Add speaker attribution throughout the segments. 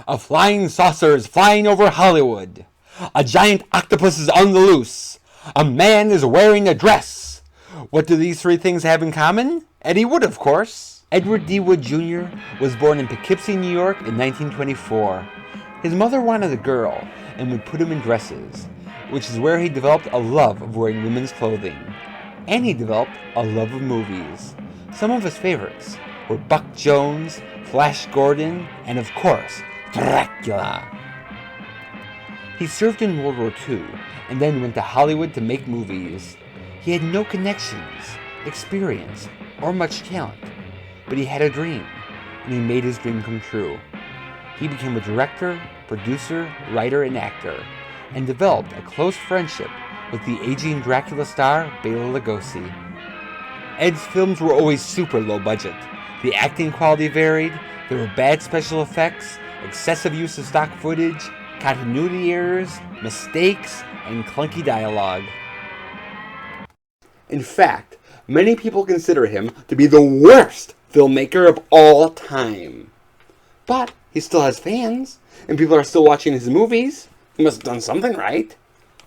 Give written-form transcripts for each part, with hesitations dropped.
Speaker 1: A flying saucer is flying over Hollywood. A giant octopus is on the loose. A man is wearing a dress. What do these three things have in common? Eddie Wood, of course. Edward D. Wood Jr. was born in Poughkeepsie, New York in 1924. His mother wanted a girl and would put him in dresses, which is where he developed a love of wearing women's clothing. And he developed a love of movies. Some of his favorites were Buck Jones, Flash Gordon, and of course, Dracula. He served in World War II and then went to Hollywood to make movies. He had no connections, experience, or much talent, but he had a dream, and he made his dream come true. He became a director, producer, writer, and actor, and developed a close friendship with the aging Dracula star Bela Lugosi. Ed's films were always super low budget. The acting quality varied, there were bad special effects, excessive use of stock footage, continuity errors, mistakes, and clunky dialogue. In fact, many people consider him to be the worst filmmaker of all time. But he still has fans, and people are still watching his movies. He must have done something right.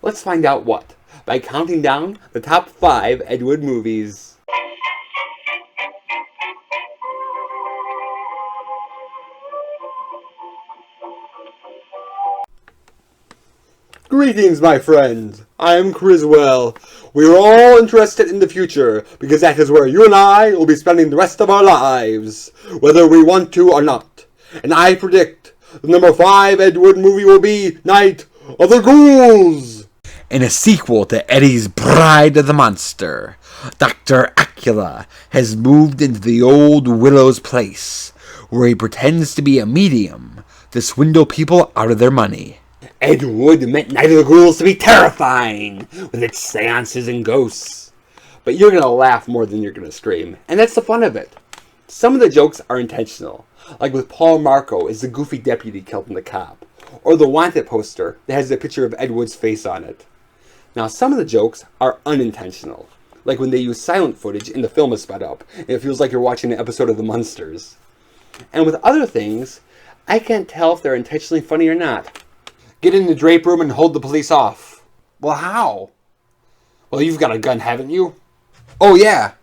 Speaker 1: Let's find out what, by counting down the top 5 Ed Wood movies. Greetings, my friends. I am Criswell. We are all interested in the future, because that is where you and I will be spending the rest of our lives, whether we want to or not. And I predict the number 5 Ed Wood movie will be Night of the Ghouls. In a sequel to Eddie's Bride of the Monster, Dr. Acula has moved into the old Willow's place, where he pretends to be a medium to swindle people out of their money. Ed Wood meant Night of the Ghouls to be terrifying, with its seances and ghosts. But you're going to laugh more than you're going to scream, and that's the fun of it. Some of the jokes are intentional, like with Paul Marco as the goofy deputy killed the cop, or the Wanted poster that has a picture of Ed Wood's face on it. Now, some of the jokes are unintentional, like when they use silent footage and the film is sped up, and it feels like you're watching an episode of The Munsters. And with other things, I can't tell if they're intentionally funny or not. Get in the drape room and hold the police off. Well, how? Well, you've got a gun, haven't you? Oh, yeah.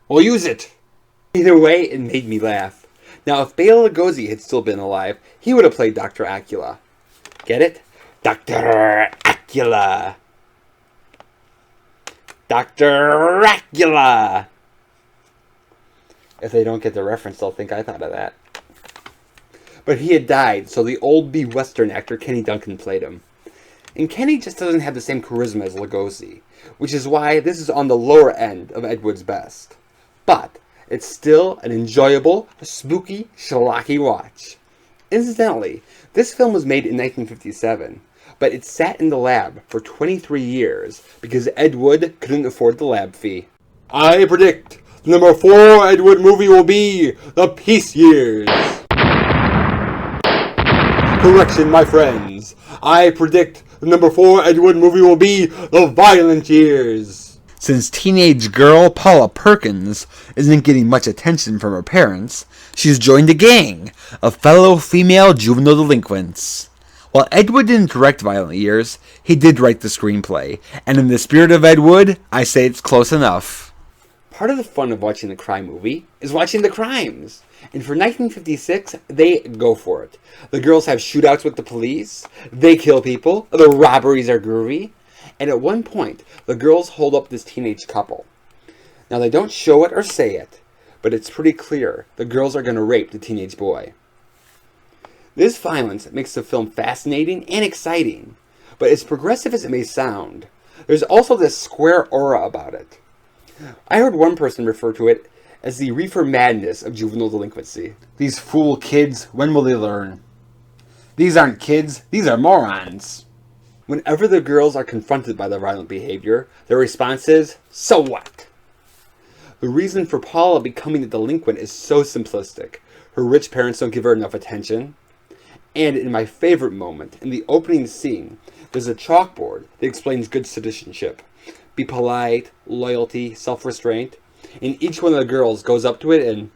Speaker 1: Well, use it. Either way, it made me laugh. Now, if Bela Lugosi had still been alive, he would have played Dr. Acula. Get it? Dr. Acula. Dr. Acula. If they don't get the reference, they'll think I thought of that. But he had died, so the old B-Western actor Kenny Duncan played him. And Kenny just doesn't have the same charisma as Lugosi, which is why this is on the lower end of Ed Wood's best. But it's still an enjoyable, spooky, schlocky watch. Incidentally, this film was made in 1957, but it sat in the lab for 23 years because Ed Wood couldn't afford the lab fee. I predict the number 4 Ed Wood movie will be The Peace Years. Correction, my friends. I predict the number 4 Ed Wood movie will be The Violent Years. Since teenage girl Paula Perkins isn't getting much attention from her parents, she's joined a gang of fellow female juvenile delinquents. While Ed Wood didn't direct Violent Years, he did write the screenplay, and in the spirit of Ed Wood, I say it's close enough. Part of the fun of watching a crime movie is watching the crimes. And for 1956, they go for it. The girls have shootouts with the police, they kill people, the robberies are groovy, and at one point, the girls hold up this teenage couple. Now, they don't show it or say it, but it's pretty clear the girls are going to rape the teenage boy. This violence makes the film fascinating and exciting, but as progressive as it may sound, there's also this square aura about it. I heard one person refer to it as the reefer madness of juvenile delinquency. These fool kids, when will they learn? These aren't kids, these are morons. Whenever the girls are confronted by their violent behavior, their response is, so what? The reason for Paula becoming a delinquent is so simplistic. Her rich parents don't give her enough attention. And in my favorite moment, in the opening scene, there's a chalkboard that explains good citizenship. Be polite, loyalty, self-restraint. And each one of the girls goes up to it and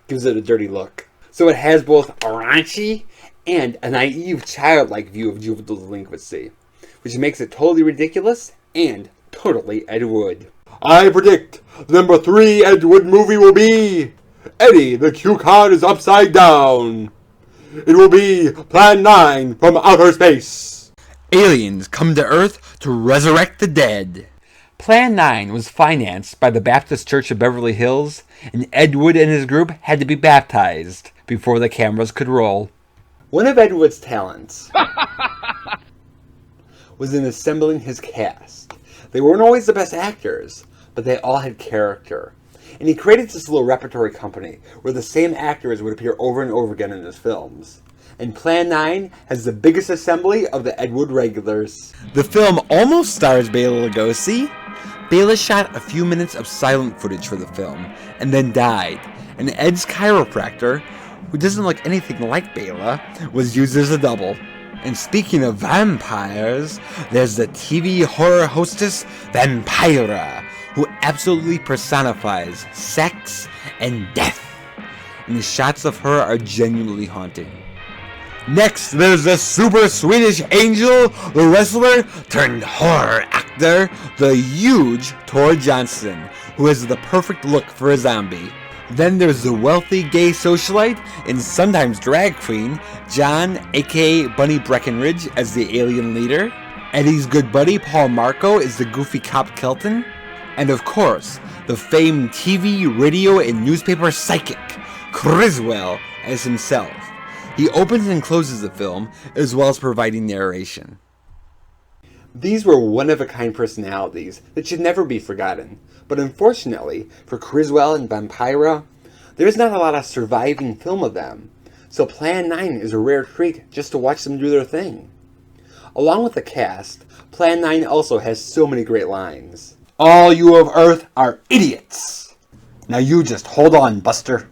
Speaker 1: gives it a dirty look. So it has both raunchy and a naive, childlike view of juvenile delinquency, which makes it totally ridiculous and totally Ed Wood. I predict the number 3 Ed Wood movie will be Eddie, the cue card is upside down. It will be Plan 9 from outer space. Aliens come to Earth to resurrect the dead. Plan 9 was financed by the Baptist Church of Beverly Hills, and Ed Wood and his group had to be baptized before the cameras could roll. One of Ed Wood's talents was in assembling his cast. They weren't always the best actors, but they all had character. And he created this little repertory company where the same actors would appear over and over again in his films. And Plan 9 has the biggest assembly of the Ed Wood regulars. The film almost stars Bela Lugosi. Bela shot a few minutes of silent footage for the film and then died. And Ed's chiropractor, who doesn't look anything like Bela, was used as a double. And speaking of vampires, there's the TV horror hostess Vampira, who absolutely personifies sex and death. And the shots of her are genuinely haunting. Next, there's the super Swedish angel, the wrestler turned horror actor, the huge Tor Johnson, who has the perfect look for a zombie. Then there's the wealthy gay socialite and sometimes drag queen, John, aka Bunny Breckenridge, as the alien leader. Eddie's good buddy, Paul Marco, is the goofy cop Kelton. And of course, the famed TV, radio, and newspaper psychic, Criswell, as himself. He opens and closes the film, as well as providing narration. These were one-of-a-kind personalities that should never be forgotten. But unfortunately, for Criswell and Vampira, there's not a lot of surviving film of them. So Plan 9 is a rare treat just to watch them do their thing. Along with the cast, Plan 9 also has so many great lines. All you of Earth are idiots. Now you just hold on, Buster.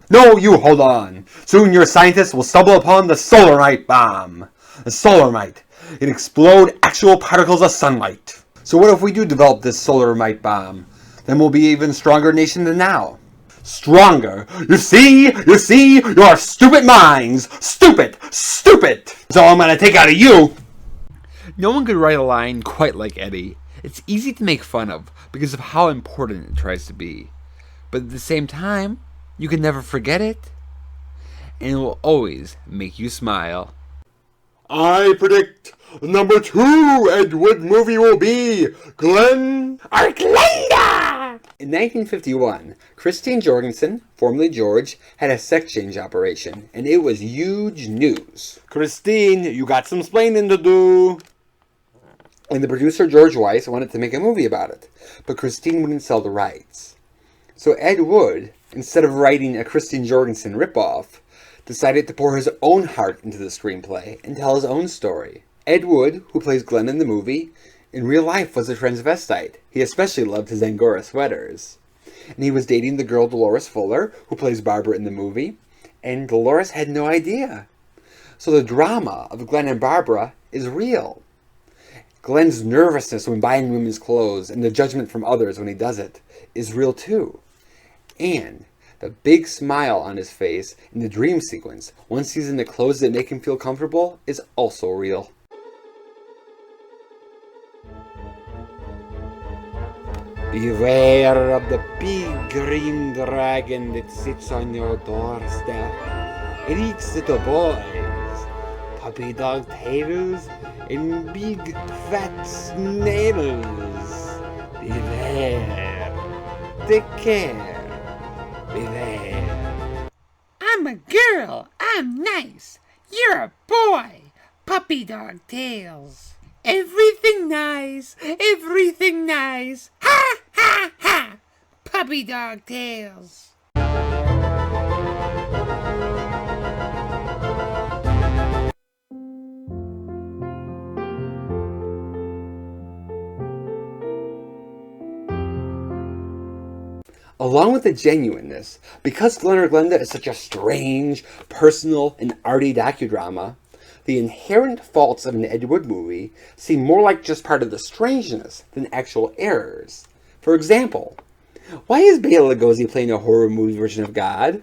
Speaker 1: No, you hold on. Soon your scientists will stumble upon the solarite bomb. The solarite. It explode actual particles of sunlight. So what if we do develop this solarite bomb? Then we'll be an even stronger nation than now. Stronger. You see, your stupid minds. Stupid. That's all I'm going to take out of you. No one could write a line quite like Eddie. It's easy to make fun of because of how important it tries to be. But at the same time, you can never forget it. And it will always make you smile. I predict the number 2 Ed Wood movie will be Glenn or Glenda! In 1951, Christine Jorgensen, formerly George, had a sex change operation, and it was huge news. Christine, you got some splaining to do. And the producer, George Weiss, wanted to make a movie about it, but Christine wouldn't sell the rights. So Ed Wood, instead of writing a Christine Jorgensen ripoff, decided to pour his own heart into the screenplay and tell his own story. Ed Wood, who plays Glenn in the movie, in real life was a transvestite. He especially loved his Angora sweaters. And he was dating the girl Dolores Fuller, who plays Barbara in the movie, and Dolores had no idea. So the drama of Glenn and Barbara is real. Glenn's nervousness when buying women's clothes and the judgment from others when he does it is real too. And the big smile on his face in the dream sequence, once he's in the clothes that make him feel comfortable, is also real. Beware of the big green dragon that sits on your doorstep. It eats little boys, puppy dog tails, and big fat snails. Beware. Take care. Beware.
Speaker 2: I'm a girl. I'm nice. You're a boy. Puppy dog tails. Everything nice. Everything nice. Ha ha ha. Puppy dog tails.
Speaker 1: Along with the genuineness, because Glenn or Glenda is such a strange, personal, and arty docudrama, the inherent faults of an Ed Wood movie seem more like just part of the strangeness than actual errors. For example, why is Bela Lugosi playing a horror movie version of God?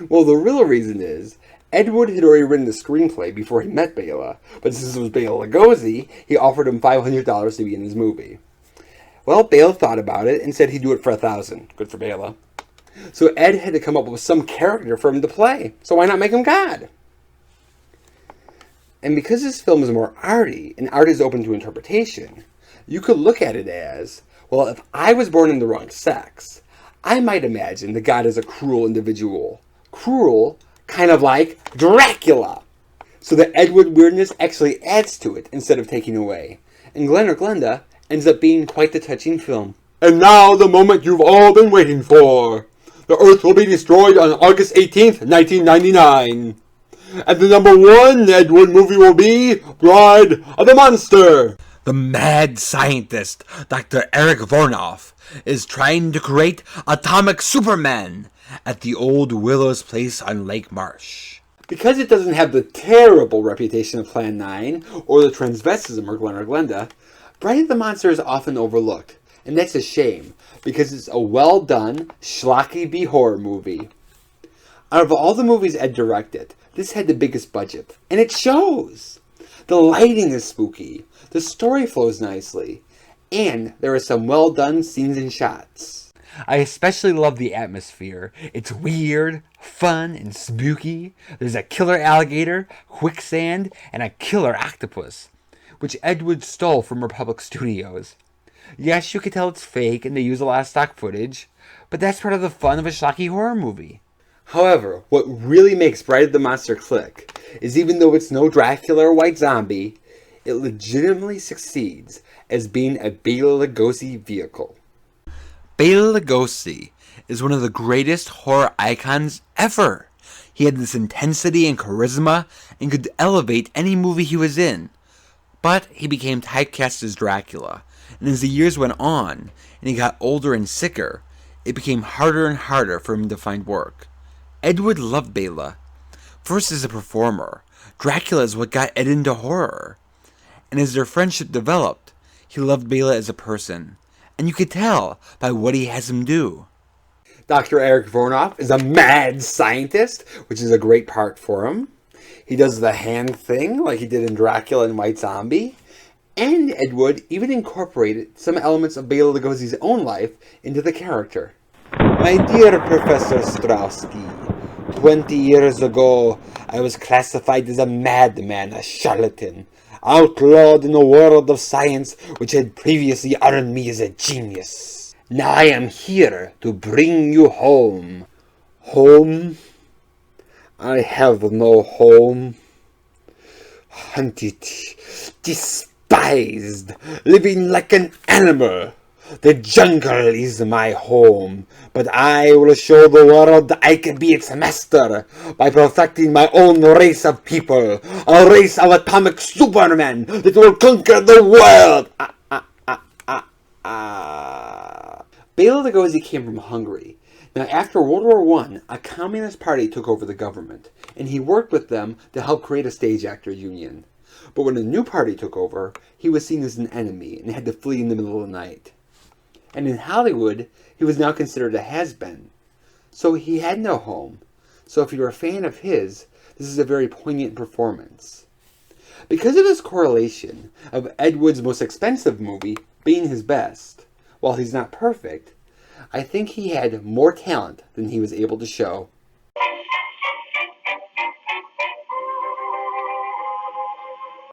Speaker 1: Well, the real reason is, Ed Wood had already written the screenplay before he met Bela, but since it was Bela Lugosi, he offered him $500 to be in his movie. Well, Bela thought about it and said he'd do it for $1,000. Good for Bela. So Ed had to come up with some character for him to play, so why not make him God? And because this film is more arty, and art is open to interpretation, you could look at it as, well, if I was born in the wrong sex, I might imagine that God is a cruel individual. Cruel, kind of like Dracula. So the Ed Wood weirdness actually adds to it instead of taking away. And Glen or Glenda ends up being quite the touching film. And now the moment you've all been waiting for. The Earth will be destroyed on August 18th, 1999. And the #1 Ed Wood movie will be Bride of the Monster. The mad scientist, Dr. Eric Vornoff, is trying to create atomic Superman at the old Willow's place on Lake Marsh. Because it doesn't have the terrible reputation of Plan 9 or the transvestism or Glen or Glenda, Bride of the Monster is often overlooked, and that's a shame, because it's a well-done, schlocky B-horror movie. Out of all the movies Ed directed, this had the biggest budget, and it shows! The lighting is spooky, the story flows nicely, and there are some well-done scenes and shots. I especially love the atmosphere. It's weird, fun, and spooky. There's a killer alligator, quicksand, and a killer octopus, which Ed Wood stole from Republic Studios. Yes, you can tell it's fake and they use a lot of stock footage, but that's part of the fun of a schlocky horror movie. However, what really makes Bride of the Monster click is even though it's no Dracula or White Zombie, it legitimately succeeds as being a Bela Lugosi vehicle. Bela Lugosi is one of the greatest horror icons ever. He had this intensity and charisma and could elevate any movie he was in. But he became typecast as Dracula, and as the years went on and he got older and sicker, it became harder and harder for him to find work. Ed Wood loved Bela. First as a performer, Dracula is what got Ed into horror. And as their friendship developed, he loved Bela as a person. And you could tell by what he has him do. Dr. Eric Vornoff is a mad scientist, which is a great part for him. He does the hand thing like he did in Dracula and White Zombie. And Ed Wood even incorporated some elements of Bela Lugosi's own life into the character. My dear Professor Strowski, 20 years ago, I was classified as a madman, a charlatan, outlawed in the world of science which had previously honored me as a genius. Now I am here to bring you home. Home? I have no home. Hunted, despised, living like an animal. The jungle is my home, but I will show the world I can be its master by perfecting my own race of people, a race of atomic supermen that will conquer the world. Bela Lugosi came from Hungary. Now, after World War I, a communist party took over the government, and he worked with them to help create a stage actor union. But when a new party took over, he was seen as an enemy and had to flee in the middle of the night. And in Hollywood, he was now considered a has-been. So he had no home. So if you're a fan of his, this is a very poignant performance. Because of this correlation of Ed Wood's most expensive movie being his best, while he's not perfect, I think he had more talent than he was able to show.